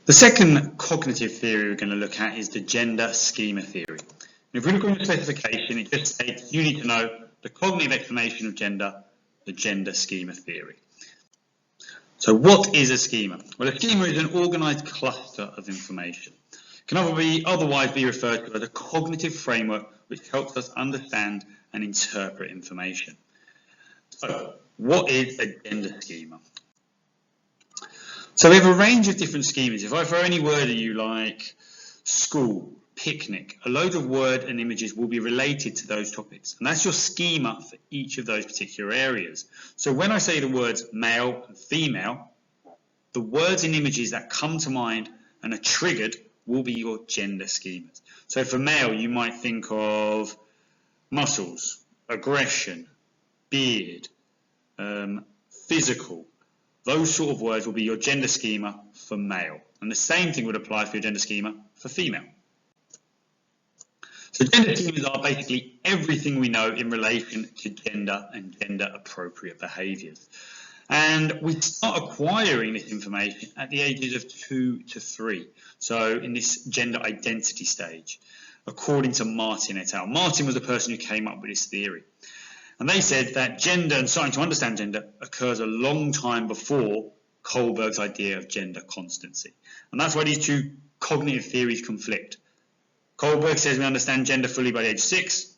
The second cognitive theory we're going to look at is the gender schema theory. And if we look on the specification, it just states you need to know the cognitive explanation of gender, the gender schema theory. So what is a schema? Well, a schema is an organised cluster of information. It can otherwise be referred to as a cognitive framework which helps us understand and interpret information. So what is a gender schema? So we have a range of different schemas. If I throw any word at you like school, picnic, a load of word and images will be related to those topics. And that's your schema for each of those particular areas. So when I say the words male and female, the words and images that come to mind and are triggered will be your gender schemas. So for male, you might think of muscles, aggression, beard, physical. Those sort of words will be your gender schema for male. And the same thing would apply for your gender schema for female. So gender schemas are basically everything we know in relation to gender and gender appropriate behaviours. And we start acquiring this information at the ages of 2 to 3. So in this gender identity stage, according to Martin et al. Martin was the person who came up with this theory. And they said that gender and starting to understand gender occurs a long time before Kohlberg's idea of gender constancy. And that's why these two cognitive theories conflict. Kohlberg says we understand gender fully by the age of 6.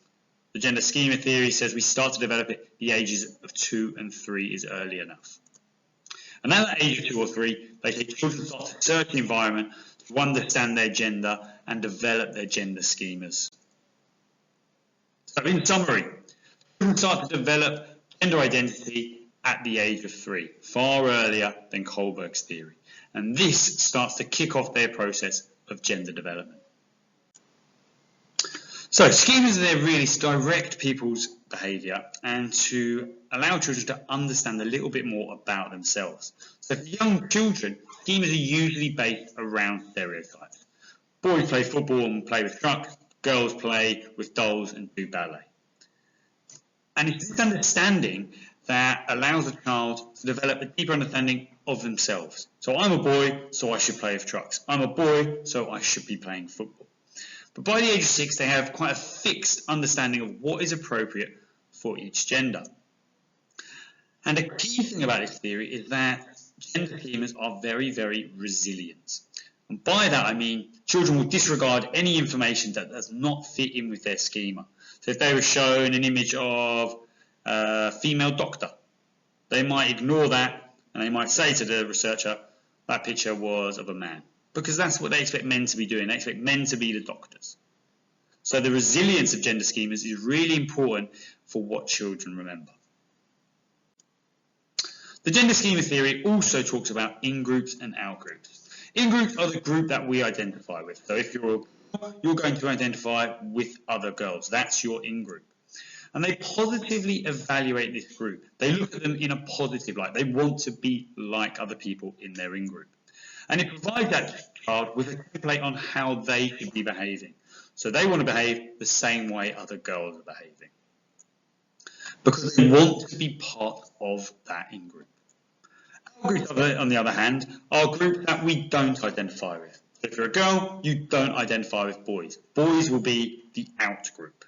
The gender schema theory says we start to develop it at the ages of 2 and 3 is early enough. And at the age of 2 or 3, they say children start to search the environment to understand their gender and develop their gender schemas. So in summary, children start to develop gender identity at the age of 3, far earlier than Kohlberg's theory. And this starts to kick off their process of gender development. So schemas are there really to direct people's behaviour and to allow children to understand a little bit more about themselves. So for young children, schemas are usually based around stereotypes. Boys play football and play with trucks, girls play with dolls and do ballet. And it's this understanding that allows a child to develop a deeper understanding of themselves. So I'm a boy, so I should play with trucks. I'm a boy, so I should be playing football. But by the age of 6, they have quite a fixed understanding of what is appropriate for each gender. And a key thing about this theory is that gender schemas are very, very resilient. And by that I mean children will disregard any information that does not fit in with their schema. So if they were shown an image of a female doctor, they might ignore that and they might say to the researcher, that picture was of a man. Because that's what they expect men to be doing. They expect men to be the doctors. So the resilience of gender schemas is really important for what children remember. The gender schema theory also talks about in-groups and out-groups. In-groups are the group that we identify with. So if you're going to identify with other girls. That's your in-group. And they positively evaluate this group. They look at them in a positive light. They want to be like other people in their in-group. And it provides that child with a template on how they should be behaving. So they want to behave the same way other girls are behaving. Because they want to be part of that in-group. Out-groups, on the other hand, are groups that we don't identify with. So if you're a girl, you don't identify with boys. Boys will be the out-group.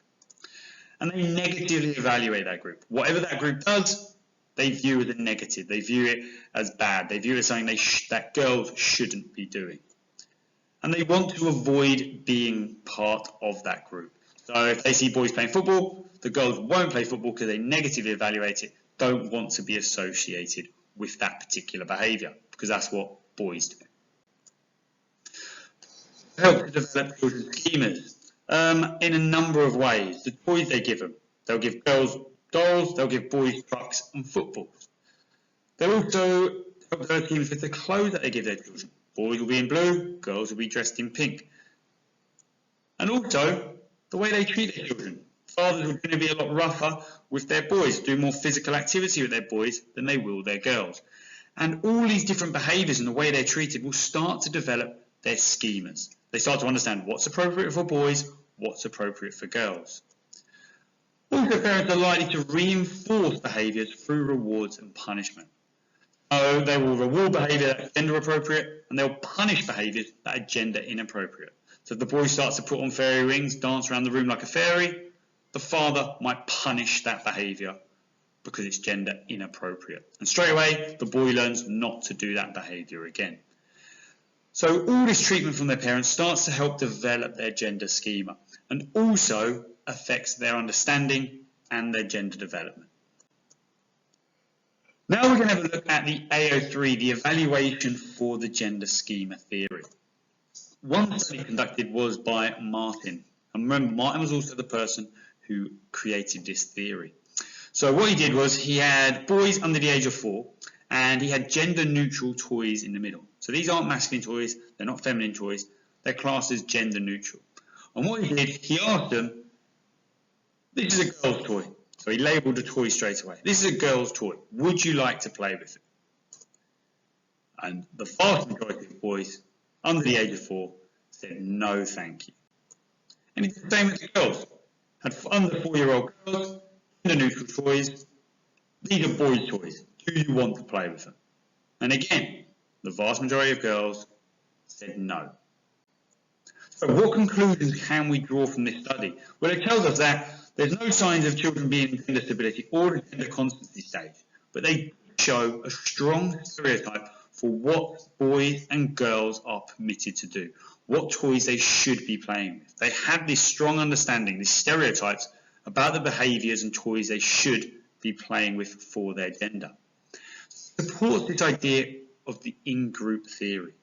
And they negatively evaluate that group. Whatever that group does, they view as a negative. They view it as bad. They view it as something that girls shouldn't be doing. And they want to avoid being part of that group. So if they see boys playing football, the girls won't play football because they negatively evaluate it, don't want to be associated with that particular behaviour, because that's what boys do. Help to develop children's schemas in a number of ways. The toys they give them. They'll give girls dolls, they'll give boys trucks and footballs. They'll also help develop schemas with the clothes that they give their children. Boys will be in blue, girls will be dressed in pink. And also, the way they treat their children. Fathers are going to be a lot rougher with their boys, do more physical activity with their boys than they will their girls. And all these different behaviours and the way they're treated will start to develop their schemas. They start to understand what's appropriate for boys, what's appropriate for girls. Also, parents are likely to reinforce behaviours through rewards and punishment. So they will reward behaviour that's gender appropriate, and they'll punish behaviours that are gender inappropriate. So if the boy starts to put on fairy rings, dance around the room like a fairy, the father might punish that behaviour because it's gender inappropriate. And straight away, the boy learns not to do that behaviour again. So all this treatment from their parents starts to help develop their gender schema and also affects their understanding and their gender development. Now we're going to have a look at the AO3, the evaluation for the gender schema theory. One study conducted was by Martin. And remember, Martin was also the person who created this theory. So what he did was he had boys under the age of 4 and he had gender neutral toys in the middle. So these aren't masculine toys, they're not feminine toys, they're classed as gender neutral. And what he did, he asked them, this is a girl's toy. So he labelled the toy straight away. This is a girl's toy. Would you like to play with it? And the vast majority of boys under the age of 4 said no thank you. And it's the same with the girls. Had under 4-year-old girls, gender neutral toys. These are boys' toys. Do you want to play with them? And again, the vast majority of girls said no. So what conclusions can we draw from this study? Well, it tells us that there's no signs of children being in gender stability or the gender constancy stage, but they show a strong stereotype for what boys and girls are permitted to do, what toys they should be playing with. They have this strong understanding, these stereotypes about the behaviours and toys they should be playing with for their gender. Supports this idea of the in-group theory.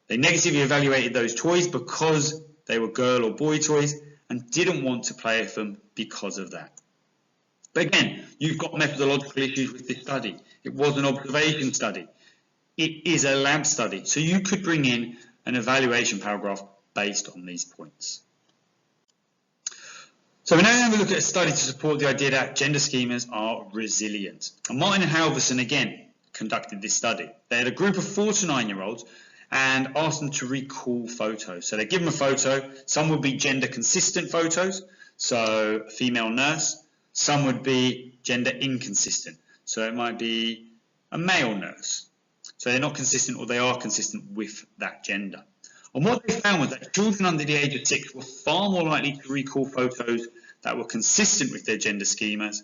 They negatively evaluated those toys because they were girl or boy toys and didn't want to play with them because of that. But again, you've got methodological issues with this study. It was an observation study. It is a lab study, so you could bring in an evaluation paragraph based on these points. So we're now going to have a look at a study to support the idea that gender schemas are resilient. And Martin and Halverson again conducted this study. They had a group of 4 to 9-year-olds and asked them to recall photos. So they give them a photo. Some would be gender consistent photos, so a female nurse. Some would be gender inconsistent, so it might be a male nurse. So they're not consistent or they are consistent with that gender. And what they found was that children under the age of 6 were far more likely to recall photos that were consistent with their gender schemas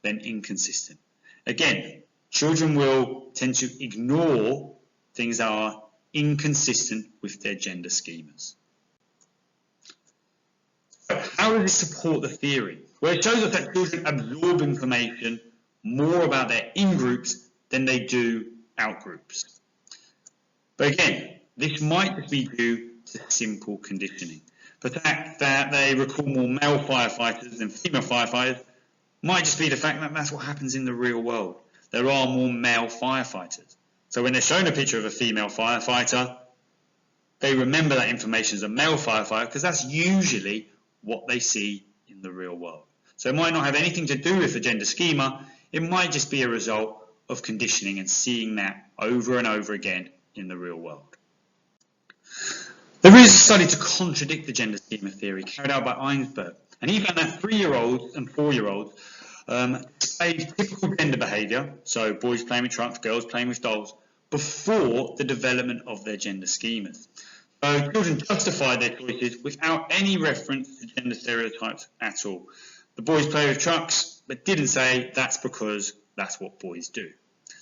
than inconsistent. Again, children will tend to ignore things that are inconsistent with their gender schemas. So how does this support the theory? Well, it shows us that children absorb information more about their in-groups than they do out-groups. But again, this might just be due to simple conditioning. The fact that they recall more male firefighters than female firefighters might just be the fact that that's what happens in the real world. There are more male firefighters. So when they're shown a picture of a female firefighter, they remember that information as a male firefighter because that's usually what they see in the real world. So it might not have anything to do with the gender schema, it might just be a result of conditioning and seeing that over and over again in the real world. There is a study to contradict the gender schema theory carried out by Einsberg, and he found that 3-year-olds and 4-year-olds displayed typical gender behaviour, so boys playing with trucks, girls playing with dolls, before the development of their gender schemas. So children justified their choices without any reference to gender stereotypes at all. The boys play with trucks, but didn't say that's because that's what boys do.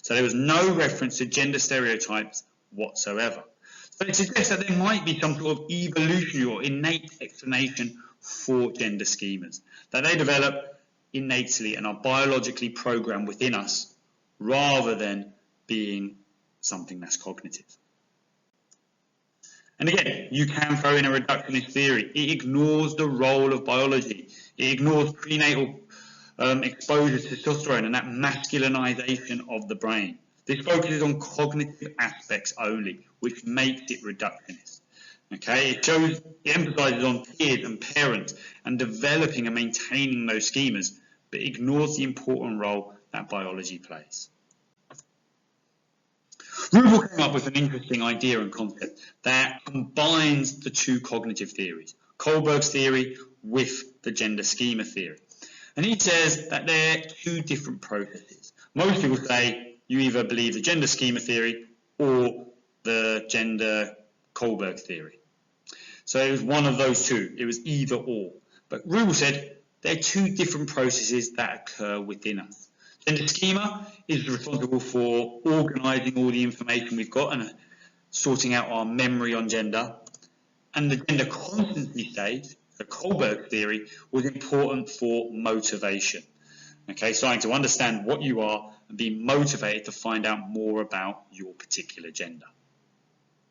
So there was no reference to gender stereotypes whatsoever. So it suggests that there might be some sort of evolutionary or innate explanation for gender schemas, that they develop innately and are biologically programmed within us rather than being something that's cognitive. And again, you can throw in a reductionist theory. It ignores the role of biology. It ignores prenatal exposure to testosterone and that masculinization of the brain. This focuses on cognitive aspects only, which makes it reductionist. Okay, it emphasizes on peers and parents and developing and maintaining those schemas, but ignores the important role that biology plays. Ruble came up with an interesting idea and concept that combines the 2 cognitive theories, Kohlberg's theory with the gender schema theory. And he says that they're 2 different processes. Most people say you either believe the gender schema theory or the gender Kohlberg theory. So it was one of those two. It was either or. But Ruble said there are two different processes that occur within us. Gender schema is responsible for organising all the information we've got and sorting out our memory on gender. And the gender constancy stage, the Kohlberg theory, was important for motivation. Okay, starting to understand what you are and be motivated to find out more about your particular gender.